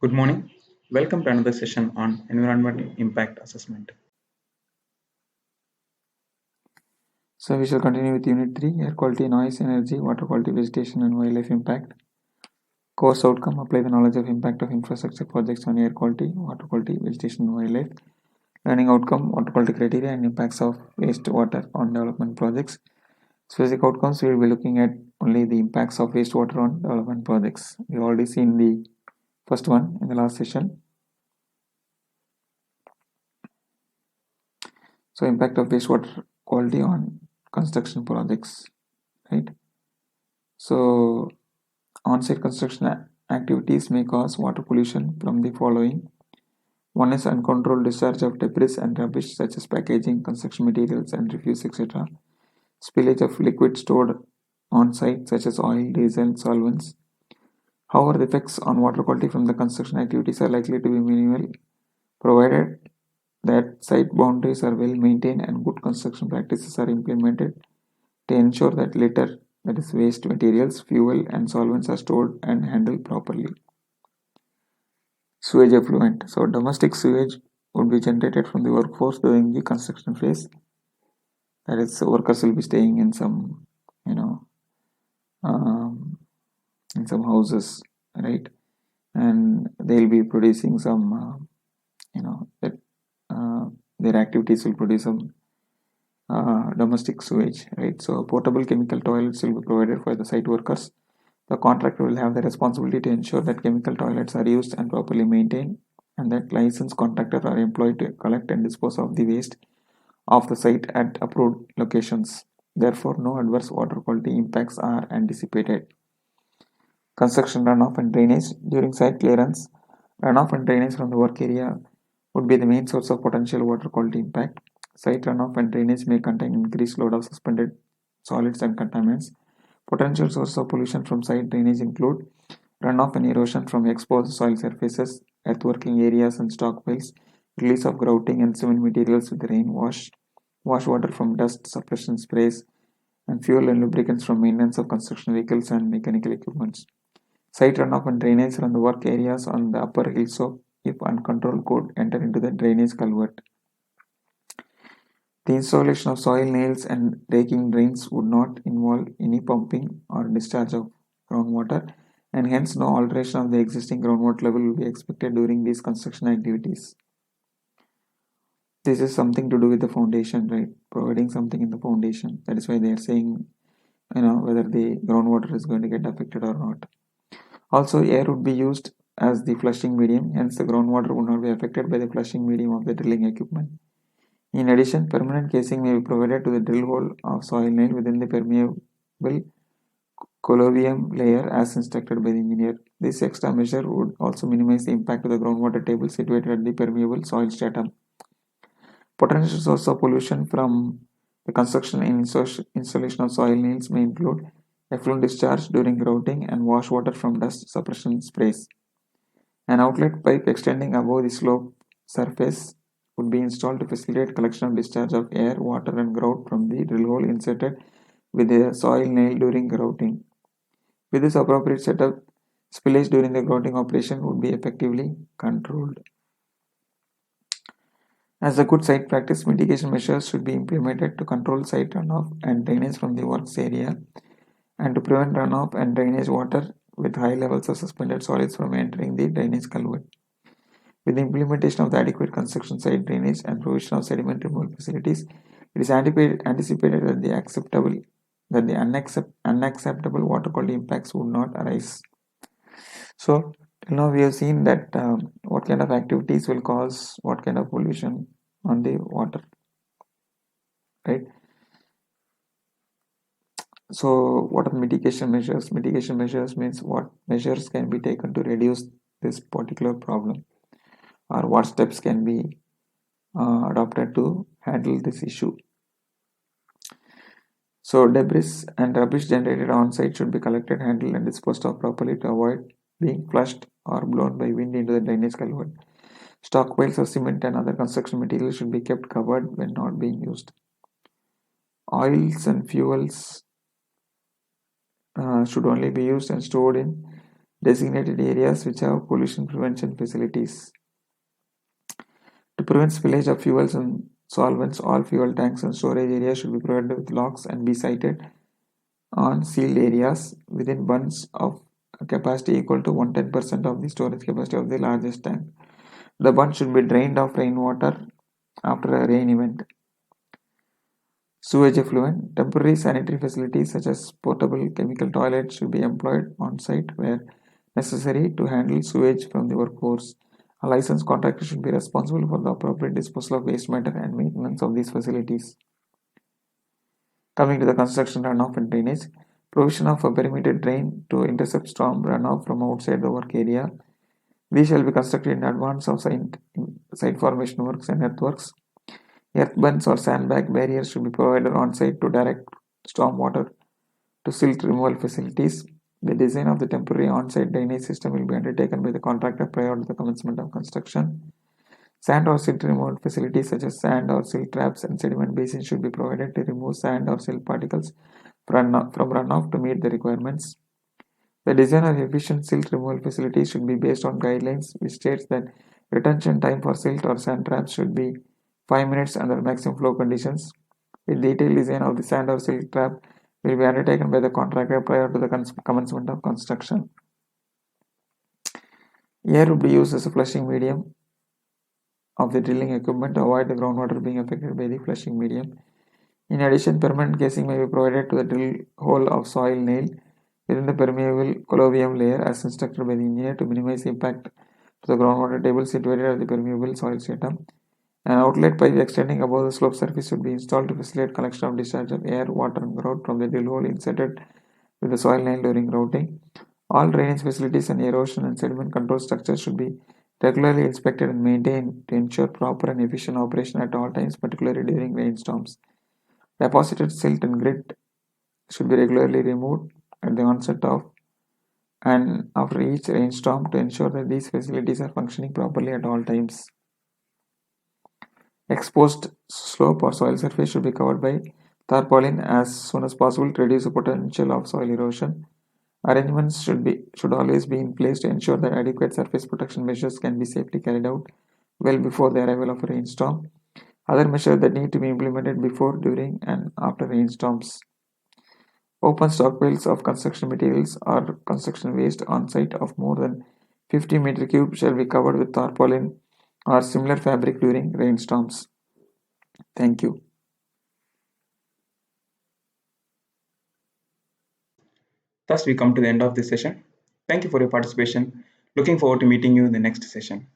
Good morning. Welcome to another session on environmental impact assessment. So we shall continue with Unit 3, Air Quality, Noise, Energy, Water Quality, Vegetation and Wildlife Impact. Course outcome: apply the knowledge of impact of infrastructure projects on air quality, water quality, vegetation and wildlife. Learning outcome: water quality criteria and impacts of wastewater on development projects. Specific outcomes: we will be looking at only the impacts of wastewater on development projects. We have already seen the first one in the last session. So impact of wastewater quality on construction projects, right? So on-site construction activities may cause water pollution from the following. One is uncontrolled discharge of debris and rubbish such as packaging, construction materials and refuse, etc. Spillage of liquid stored on site such as oil, diesel, solvents. However, the effects on water quality from the construction activities are likely to be minimal, provided that site boundaries are well maintained and good construction practices are implemented to ensure that litter, that is waste materials, fuel and solvents, are stored and handled properly. Sewage effluent. So domestic sewage would be generated from the workforce during the construction phase. That is, workers will be staying in some, um, in some houses, right? And they'll be producing some, that their activities will produce some domestic sewage, right? So portable chemical toilets will be provided for the site workers. The contractor will have the responsibility to ensure that chemical toilets are used and properly maintained, and that licensed contractors are employed to collect and dispose of the waste of the site at approved locations. Therefore, no adverse water quality impacts are anticipated. Construction runoff and drainage. During site clearance, runoff and drainage from the work area would be the main source of potential water quality impact. Site runoff and drainage may contain increased load of suspended solids and contaminants. Potential sources of pollution from site drainage include runoff and erosion from exposed soil surfaces, earthworking areas and stockpiles, release of grouting and cement materials with rain wash water from dust suppression sprays, and fuel and lubricants from maintenance of construction vehicles and mechanical equipment. Site runoff and drainage from the work areas on the upper hillslope, if uncontrolled, could enter into the drainage culvert. The installation of soil nails and raking drains would not involve any pumping or discharge of groundwater, and hence no alteration of the existing groundwater level will be expected during these construction activities. This is something to do with the foundation, right? Providing something in the foundation. That is why they are saying, whether the groundwater is going to get affected or not. Also, air would be used as the flushing medium, hence the groundwater would not be affected by the flushing medium of the drilling equipment. In addition, permanent casing may be provided to the drill hole of soil nail within the permeable collovium layer as instructed by the engineer. This extra measure would also minimize the impact of the groundwater table situated at the permeable soil stratum. Potential source of pollution from the construction and installation of soil nails may include effluent discharge during grouting and wash water from dust suppression sprays. An outlet pipe extending above the slope surface would be installed to facilitate collection of discharge of air, water and grout from the drill hole inserted with the soil nail during grouting. With this appropriate setup, spillage during the grouting operation would be effectively controlled. As a good site practice, mitigation measures should be implemented to control site runoff and drainage from the works area and to prevent runoff and drainage water with high levels of suspended solids from entering the drainage culvert. With the implementation of the adequate construction site drainage and provision of sediment removal facilities, it is anticipated that the unacceptable water quality impacts would not arise. So, we have seen that what kind of activities will cause what kind of pollution on the water, right? So, what are mitigation measures? Mitigation measures means what measures can be taken to reduce this particular problem, or what steps can be adopted to handle this issue. So, debris and rubbish generated on site should be collected, handled, and disposed of properly to avoid being flushed or blown by wind into the drainage culvert. Stockpiles of cement and other construction materials should be kept covered when not being used. Oils and fuels should only be used and stored in designated areas which have pollution prevention facilities. To prevent spillage of fuels and solvents, all fuel tanks and storage areas should be provided with locks and be sited on sealed areas within bunds of a capacity equal to 110% of the storage capacity of the largest tank. The bund should be drained of rainwater after a rain event. Sewage effluent. Temporary sanitary facilities such as portable chemical toilets should be employed on site where necessary to handle sewage from the workforce. A licensed contractor should be responsible for the appropriate disposal of waste matter and maintenance of these facilities. Coming to the construction runoff and drainage, provision of a perimeter drain to intercept storm runoff from outside the work area. These shall be constructed in advance of site formation works and earthworks. Earthbunds or sandbag barriers should be provided on site to direct storm water to silt removal facilities. The design of the temporary on-site drainage system will be undertaken by the contractor prior to the commencement of construction. Sand or silt removal facilities such as sand or silt traps and sediment basins should be provided to remove sand or silt particles from runoff to meet the requirements. The design of efficient silt removal facilities should be based on guidelines which states that retention time for silt or sand traps should be 5 minutes under maximum flow conditions. The detailed design of the sand or silt trap will be undertaken by the contractor prior to the commencement of construction. Air would be used as a flushing medium of the drilling equipment to avoid the groundwater being affected by the flushing medium. In addition, permanent casing may be provided to the drill hole of soil nail within the permeable collovium layer as instructed by the engineer to minimize impact to the groundwater table situated at the permeable soil stratum. An outlet pipe extending above the slope surface should be installed to facilitate collection of discharge of air, water, and grout from the drill hole inserted with the soil nail during grouting. All drainage facilities and erosion and sediment control structures should be regularly inspected and maintained to ensure proper and efficient operation at all times, particularly during rainstorms. Deposited silt and grit should be regularly removed at the onset of and after each rainstorm to ensure that these facilities are functioning properly at all times. Exposed slope or soil surface should be covered by tarpaulin as soon as possible to reduce the potential of soil erosion. Arrangements should always be in place to ensure that adequate surface protection measures can be safely carried out well before the arrival of a rainstorm. Other measures that need to be implemented before, during, and after rainstorms. Open stockpiles of construction materials or construction waste on site of more than 50 meter cube shall be covered with tarpaulin or similar fabric during rainstorms. Thank you. Thus, we come to the end of this session. Thank you for your participation. Looking forward to meeting you in the next session.